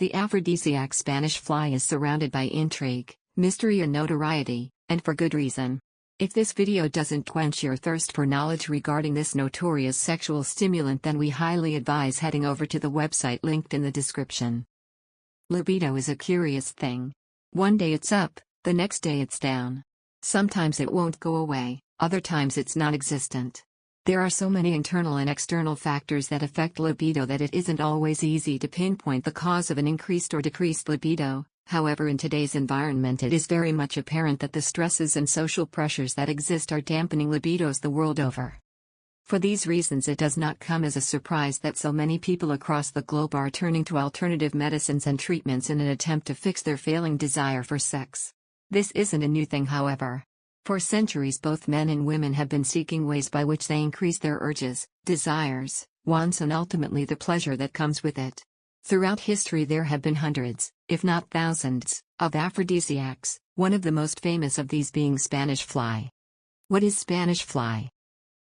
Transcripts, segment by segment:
The aphrodisiac Spanish fly is surrounded by intrigue, mystery and notoriety, and for good reason. If this video doesn't quench your thirst for knowledge regarding this notorious sexual stimulant, then we highly advise heading over to the website linked in the description. Libido is a curious thing. One day it's up, the next day it's down. Sometimes it won't go away, other times it's non-existent. There are so many internal and external factors that affect libido that it isn't always easy to pinpoint the cause of an increased or decreased libido. However, in today's environment it is very much apparent that the stresses and social pressures that exist are dampening libidos the world over. For these reasons, it does not come as a surprise that so many people across the globe are turning to alternative medicines and treatments in an attempt to fix their failing desire for sex. This isn't a new thing, however. For centuries both men and women have been seeking ways by which they increase their urges, desires, wants and ultimately the pleasure that comes with it. Throughout history there have been hundreds, if not thousands, of aphrodisiacs, one of the most famous of these being Spanish fly. What is Spanish fly?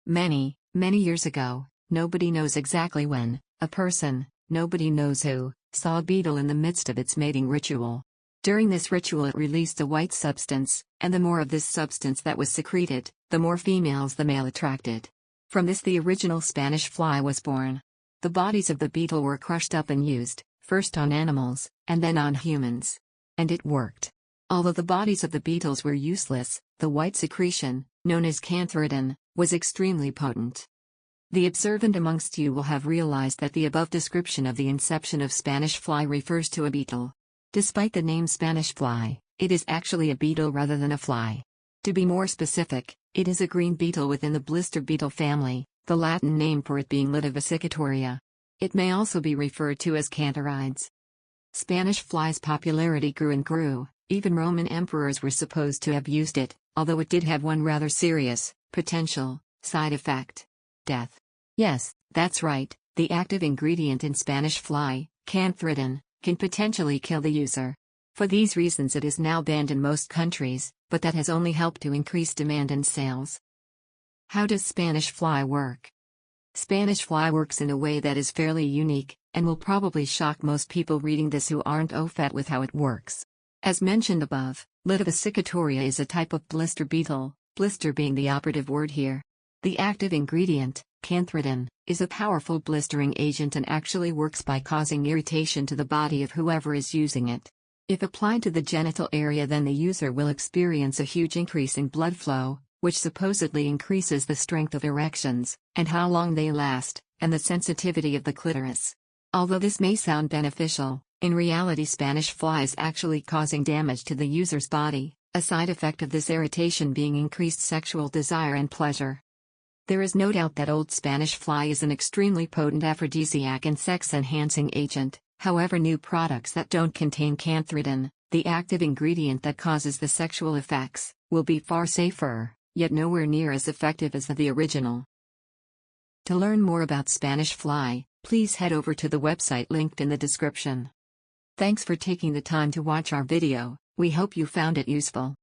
Many years ago, nobody knows exactly when, a person, nobody knows who, saw a beetle in the midst of its mating ritual. During this ritual it released a white substance, and the more of this substance that was secreted, the more females the male attracted. From this the original Spanish fly was born. The bodies of the beetle were crushed up and used, first on animals, and then on humans. And it worked. Although the bodies of the beetles were useless, the white secretion, known as canthridin, was extremely potent. The observant amongst you will have realized that the above description of the inception of Spanish fly refers to a beetle. Despite the name Spanish fly, it is actually a beetle rather than a fly. To be more specific, it is a green beetle within the blister beetle family, the Latin name for it being Lytta Vesicatoria. It may also be referred to as cantharides. Spanish fly's popularity grew and grew, even Roman emperors were supposed to have used it, although it did have one rather serious, potential, side effect: death. Yes, that's right, the active ingredient in Spanish fly, canthridin, can potentially kill the user. For these reasons it is now banned in most countries, but that has only helped to increase demand and sales. How does Spanish fly work? Spanish fly works in a way that is fairly unique, and will probably shock most people reading this who aren't au fait with how it works. As mentioned above, Lytta Vesicatoria is a type of blister beetle, blister being the operative word here. The active ingredient, canthridin, is a powerful blistering agent and actually works by causing irritation to the body of whoever is using it. If applied to the genital area, then the user will experience a huge increase in blood flow, which supposedly increases the strength of erections, and how long they last, and the sensitivity of the clitoris. Although this may sound beneficial, in reality Spanish fly is actually causing damage to the user's body, a side effect of this irritation being increased sexual desire and pleasure. There is no doubt that old Spanish fly is an extremely potent aphrodisiac and sex-enhancing agent. However, new products that don't contain canthridin, the active ingredient that causes the sexual effects, will be far safer, yet nowhere near as effective as the original. To learn more about Spanish fly, please head over to the website linked in the description. Thanks for taking the time to watch our video. We hope you found it useful.